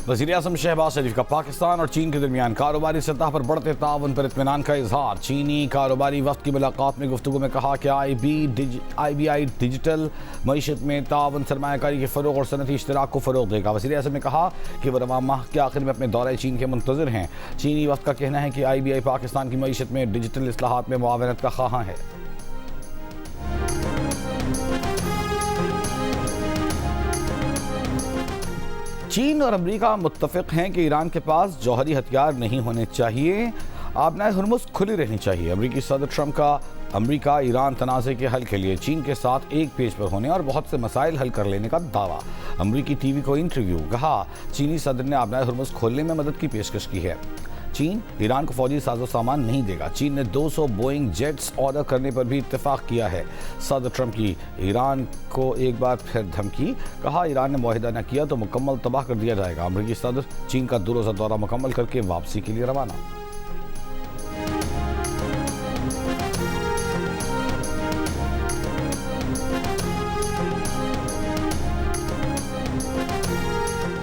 वज़ीर-ए-आज़म शहबाज शरीफ का पाकिस्तान और चीन के दरमियान कारोबारी सतह पर बढ़ते ताउन पर इत्मीनान का इजहार। चीनी कारोबारी वक्त की मुलाकात में गुफ्तगू में कहा कि IBI डिजिटल मईशत में ताउन सरमायाकारी के फ़रोग़ और सनती इश्तराक को फ़रोग़ देगा। वज़ीर-ए-आज़म ने कहा कि वह रवां माह के आखिर में अपने दौरे चीन के मुंतज़िर हैं। चीनी वक्त का कहना है कि IBI पाकिस्तान की मईशत में डिजिटल इस्लाहात में मुआवनत का ख़्वाहां है। चीन और अमेरिका मुत्तफ़िक़ हैं कि ईरान के पास जौहरी हथियार नहीं होने चाहिए, आबनाए हुर्मुज़ खुली रहनी चाहिए। अमेरिकी सदर ट्रंप का अमेरिका ईरान तनाज़े के हल के लिए चीन के साथ एक पेज पर होने और बहुत से मसाइल हल कर लेने का दावा। अमेरिकी टीवी को इंटरव्यू। कहा, चीनी सदर ने आबनाए हुर्मुज़ खोलने में मदद की पेशकश की है। चीन ईरान को फौजी साजो सामान नहीं देगा। चीन ने 200 बोइंग जेट्स ऑर्डर करने पर भी इत्तेफाक किया है। सदर ट्रंप की ईरान को एक बार फिर धमकी। कहा, ईरान ने मुआहिदा न किया तो मुकम्मल तबाह कर दिया जाएगा। अमेरिकी सदर चीन का 2 रोज़ा दौरा मुकम्मल करके वापसी के लिए रवाना।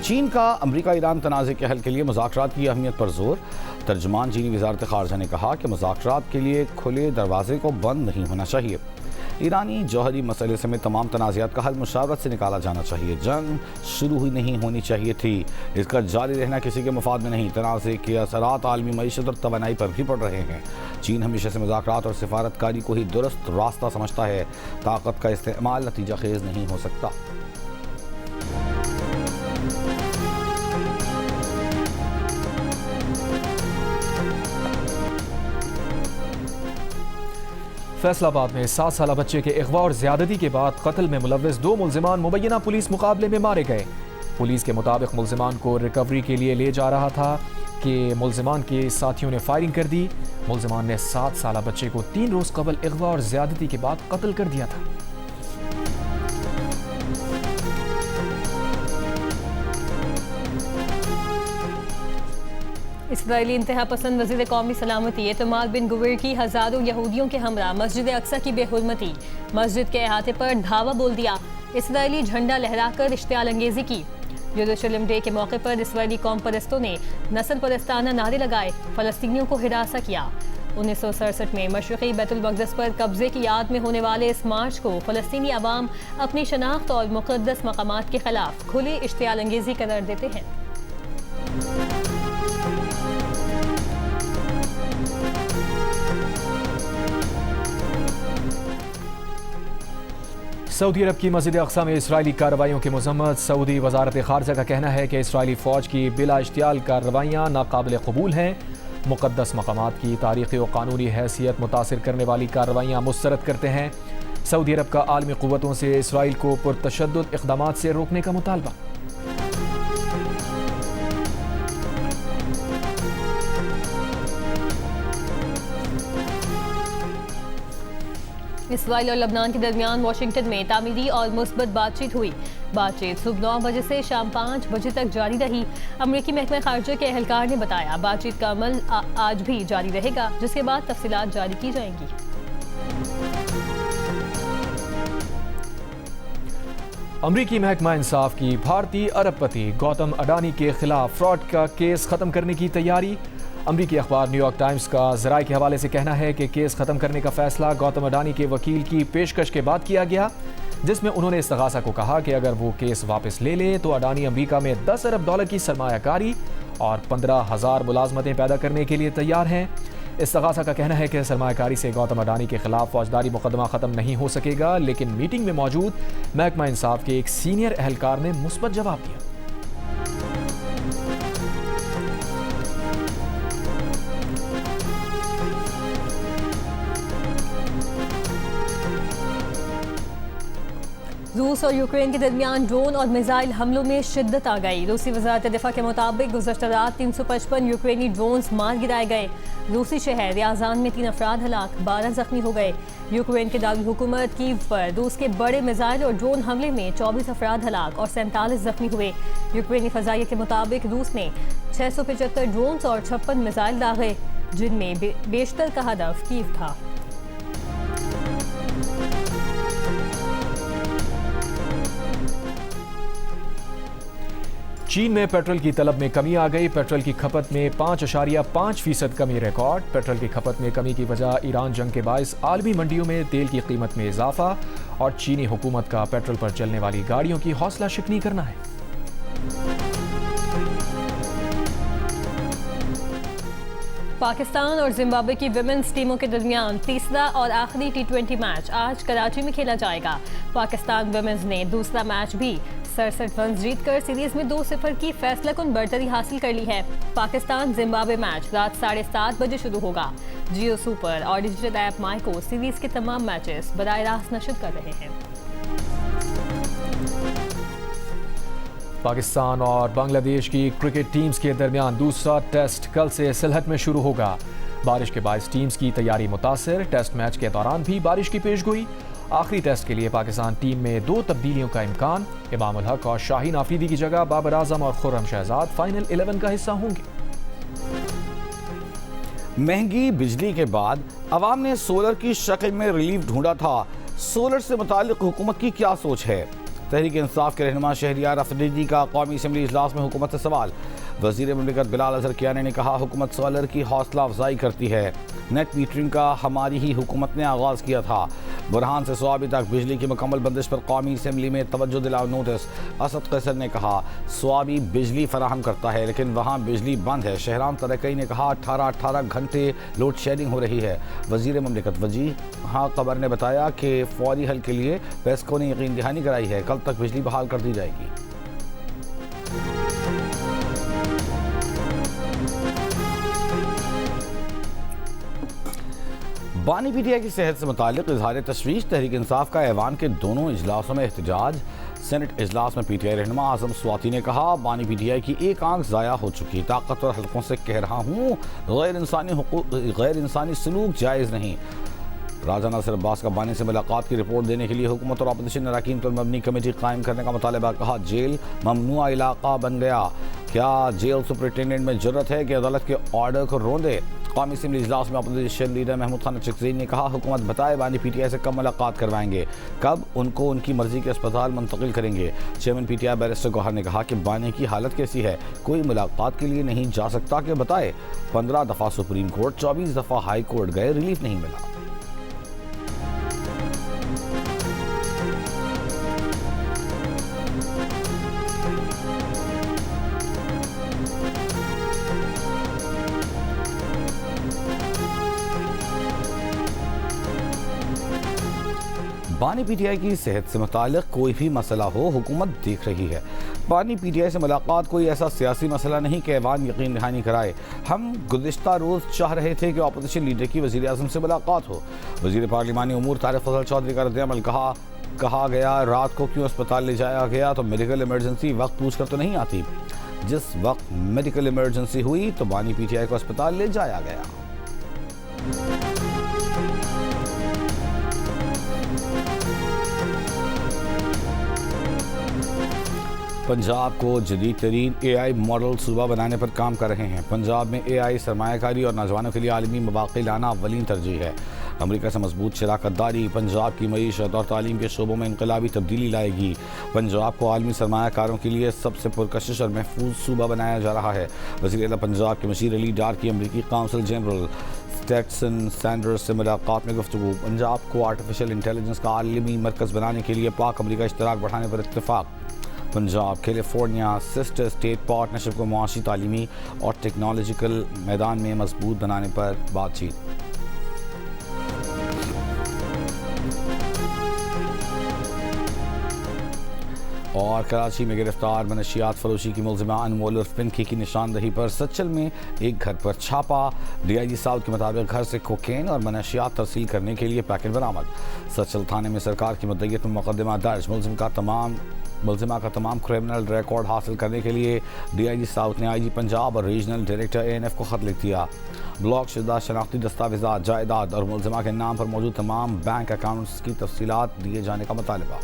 चीन का अमेरिका ईरान तनाज़े के हल के लिए मुज़ाकरात की अहमियत पर जोर। तर्जुमान चीनी वज़ारत ख़ारजा ने कहा कि मुज़ाकरात के लिए खुले दरवाजे को बंद नहीं होना चाहिए। ईरानी जौहरी मसले समेत तमाम तनाज़ात का हल मुशावरत से निकाला जाना चाहिए। जंग शुरू ही नहीं होनी चाहिए थी, इसका जारी रहना किसी के मफाद में नहीं। तनाज़े के असरात आलमी मईशत और तवानाई पर भी पड़ रहे हैं। चीन हमेशा से मुज़ाकरात और सिफारतकारी को ही दुरुस्त रास्ता समझता है। ताकत का इस्तेमाल नतीजा खेज़ नहीं हो सकता। फैसलाबाद में 7 साल बच्चे के अगवा और ज्यादती के बाद कत्ल में मुलव्वस 2 मुल्जिमान मुबैना पुलिस मुकाबले में मारे गए। पुलिस के मुताबिक मुल्जिमान को रिकवरी के लिए ले जा रहा था कि मुल्जिमान के साथियों ने फायरिंग कर दी। मुल्जिमान ने 7 साल बच्चे को 3 रोज़ कबल अगवा और ज्यादती के बाद कत्ल कर दिया था। इसराइली इंतहा पसंद वज़ीर कौमी सलामती एतमाद बिन गुवेर की हज़ारों यहूदियों के हमरा मस्जिद अक्सा की बेहुरमती। मस्जिद के अहाते पर धावा बोल दिया। इसराइली झंडा लहराकर इश्तियाल अंगेजी की। यरूशलेम डे के मौके पर इसराइली कौम परस्तों ने नस्ल परस्ताना नारे लगाए, फ़लस्तीनियों को हिरासा किया। 1967 में मशरिक़ी बैतुल मक़दस पर कब्ज़े की याद में होने वाले इस मार्च को फ़लस्तीनी अवाम अपनी शनाख्त और मुक़द्दस मक़ामात के ख़िलाफ़ खुली इश्तियाल अंगेजी करार देते हैं। सऊदी अरब की मस्जिद अक्सा में इसराइली कार्रवाइयों की मज़म्मत। सऊदी वज़ारत ख़ारजा का कहना है कि इसराइली फ़ौज की बिला इश्तियाल कार्रवाइयाँ नाकाबिल क़बूल हैं। मुक़द्दस मक़ामात की तारीख़ी और क़ानूनी हैसियत मुतासिर करने वाली कार्रवाइयाँ मुस्तरद करते हैं। सऊदी अरब का आलमी क़ुव्वतों से इसराइल को पुरतशद्दुद इक़दामात से रोकने का मुतालबा। इसराइल और लबनान के दरमियान वाशिंगटन में तामीरी और मुस्बत बातचीत हुई। बातचीत सुबह 9 बजे से शाम 5 बजे तक जारी रही। अमरीकी महकमा खारजा के एहलकार ने बताया, बातचीत का अमल आज भी जारी रहेगा, जिसके बाद तफसीलात जारी की जाएंगी। अमरीकी महकमा इंसाफ की भारतीय अरबपति गौतम अडानी के खिलाफ फ्रॉड का केस खत्म करने की तैयारी। अमरीकी अखबार न्यूयॉर्क टाइम्स का ज़राए के हवाले से कहना है कि केस खत्म करने का फैसला गौतम अडानी के वकील की पेशकश के बाद किया गया, जिसमें उन्होंने इस्तगासा को कहा कि अगर वो केस वापस ले ले तो अडानी अमरीका में $10 अरब की सरमायाकारी और 15,000 मुलाजमतें पैदा करने के लिए तैयार हैं। इस्तगासा का कहना है कि सरमायाकारी से गौतम अडानी के खिलाफ फौजदारी मुकदमा ख़त्म नहीं हो सकेगा, लेकिन मीटिंग में मौजूद महकमा इंसाफ के एक सीनियर एहलकार ने मुस्बत जवाब दिया। रूस और यूक्रेन के दरमियान ड्रोन और मिसाइल हमलों में शिद्दत आ गई। रूसी वज़ारत दिफा के मुताबिक गुज़श्ता रात 355 यूक्रेनी ड्रोन्स मार गिराए गए। रूसी शहर याजान में 3 अफराद हलाक, 12 जख्मी हो गए। यूक्रेन के दारुल हुकूमत कीव पर रूस के बड़े मिसाइल और ड्रोन हमले में 24 अफराद हलाक और 47 जख्मी हुए। यूक्रेनी फ़ज़ाइया के मुताबिक रूस ने 675 ड्रोन्स और 56 मिसाइल दागे, जिनमें बेशतर का हदफ कीव था। चीन में पेट्रोल की तलब में कमी आ गई। पेट्रोल की खपत में 5.5% कमी रिकॉर्ड। पेट्रोल की खपत में कमी की वजह ईरान जंग के बायस आलमी मंडियों में तेल की कीमत में इजाफा और चीनी हुकूमत का पेट्रोल पर चलने वाली गाड़ियों की हौसला शिकनी करना है। पाकिस्तान और जिम्बाब्वे की विमेंस टीमों के दरमियान तीसरा और आखिरी T20 मैच आज कराची में खेला जाएगा। पाकिस्तान विमेंस ने दूसरा मैच भी 67 रन जीतकर सीरीज में 2-0 की फैसलाकुन बढ़तरी हासिल कर ली है। पाकिस्तान जिम्बाब्वे मैच रात 7:30 बजे शुरू होगा। जियो सुपर और डिजिटल ऐप माइको सीरीज के तमाम मैचेस बराह रास्त नशर कर रहे हैं। पाकिस्तान और बांग्लादेश की क्रिकेट टीम्स के दरमियान दूसरा टेस्ट कल से सिलहट में शुरू होगा। बारिश के बायस टीम्स की तैयारी मुतासिर। टेस्ट मैच के दौरान भी बारिश की पेशगोई। आखिरी टेस्ट के लिए पाकिस्तान टीम में 2 तब्दीलियों का इम्कान। इमाम उल हक और शाहीन आफरीदी की जगह बाबर आजम और खुर्रम शहजाद फाइनल 11 का हिस्सा होंगे। महंगी बिजली के बाद अवाम ने सोलर की शक्ल में रिलीफ ढूंढा था। सोलर से मुताल्लिक हुकूमत की क्या सोच है? तहरीक इंसाफ के रहनुमा शहरियार अफरीदी का कौमी असम्बली इजलास में हुकूमत से सवाल। वज़ीर मुमलिकत बिलाल अज़हर कियानी ने कहा, हुकूमत सोलर की हौसला अफजाई करती है। नेट मीटरिंग का हमारी ही हुकूमत ने आगाज़ किया था। बुरहान से स्वाबी तक बिजली की मुकम्मल बंदिश पर कौमी असम्बली में तवज्जो दिलाओ नोटिस। असद कैसर ने कहा, स्वाबी बिजली फराहम करता है लेकिन वहाँ बिजली बंद है। शहरान तरक्की ने कहा, 18 घंटे लोड शेडिंग हो रही है। वज़ीर मुमलिकत वजीह कबर ने बताया कि फौरी हल के लिए पेस्को ने यकीन दहानी कराई है। कल तक बिजली बहाल कर दी जाएगी। बानी पीटीआई की सेहत से मुतालिक इजहार तशवीश। तहरीक इंसाफ का ऐवान के दोनों इजलासों में एहतजाज। सेनेट इजलास में पीटीआई रहनुमा आजम स्वाति ने कहा, बानी पीटीआई की एक आंख ज़ाया हो चुकी। ताकतवर हलकों से कह रहा हूँ, गैर इंसानी सलूक जायज़ नहीं। राजा नासिर अब्बास का बानी से मुलाकात की रिपोर्ट देने के लिए हुकूमत और अपोजिशन अरकान पर मबनी कमेटी कायम करने का मुतालबा। कहा, जेल ममनुआ इलाका बन गया। क्या जेल सुपरिटेंडेंट में जरूरत है कि अदालत के ऑर्डर को रोंदे? कौमी असम्बली इजलास में अपोजिशन लीडर महमूद खान चकज़ई ने कहा, हुकूमत बताए बानी पीटीआई से कब मुलाकात करवाएंगे, कब उनको उनकी मर्जी के अस्पताल मुंतकिल करेंगे। चेयरमैन पीटीआई बैरिस्टर गौहर ने कहा कि बानी की हालत कैसी है, कोई मुलाकात के लिए नहीं जा सकता कि बताए। 15 दफ़ा सुप्रीम कोर्ट, 24 दफ़ा हाई कोर्ट गए, रिलीफ नहीं मिला। बानी पीटीआई की सेहत से मुताल्लिक कोई भी मसला हो, हुकूमत देख रही है। बानी पीटीआई से मुलाकात कोई ऐसा सियासी मसला नहीं कि ऐवान यकीन दहानी कराए। हम गुज़िश्ता रोज़ चाह रहे थे कि अपोजिशन लीडर की वज़ीर आज़म से मुलाकात हो। वज़ीर पार्लिमानी उमूर तारिक फजल चौधरी का रद्द-ए-अमल। कहा गया, रात को क्यों अस्पताल ले जाया गया तो मेडिकल इमरजेंसी वक्त पूछ कर तो नहीं आती। जिस वक्त मेडिकल इमरजेंसी हुई तो बानी पीटीआई को अस्पताल ले जाया गया। पंजाब को जदीद तरीन AI मॉडल सूबा बनाने पर काम कर रहे हैं। पंजाब में AI सरमायाकारी और नौजवानों के लिए आलमी मौक़े लाना अव्वलीन तरजीह है। अमरीका से मजबूत शराकतदारी पंजाब की मईशत और तालीम के शोबों में इनकलाबी तब्दीली लाएगी। पंजाब को आलमी सरमायाकारों के लिए सबसे पुरकशिश और महफूज सूबा बनाया जा रहा है। वज़ीर आला पंजाब के मशीर अली डार की अमरीकी काउंसिल जनरल स्टेटसन सैंडर्स से मुलाकात में गुफ्तगू। पंजाब को आर्टिफिशियल इंटेलिजेंस का आलमी मरकज़ बनाने के लिए पाक अमरीका इश्तराक बढ़ाने पर इत्तेफाक। Punjab California sister state partnership को मुआशी, तालीमी और टेक्नोलॉजिकल मैदान में मजबूत बनाने पर बातचीत। और कराची में गिरफ्तार मनशियात फरोशी की मुलजिमा अनमोल उर्फ पिंकी की निशानदही पर सच्चल में एक घर पर छापा। DIG साउथ के मुताबिक घर से कोकेन और मनशियात तरसील करने के लिए पैकेट बरामद। सच्चल थाने में सरकार की मुद्दईयत में मुकदमा दर्ज। मुलजिमा का तमाम क्रिमिनल रिकॉर्ड हासिल करने के लिए DIG साउथ ने IG पंजाब और रीजनल डायरेक्टर ANF को खत लिख दिया। ब्लॉक शुदा शनाख्ती दस्तावेज़ात, जायदाद और मुलजिमा के नाम पर मौजूद तमाम बैंक अकाउंट्स की तफसीलात दिए जाने का मुतालबा।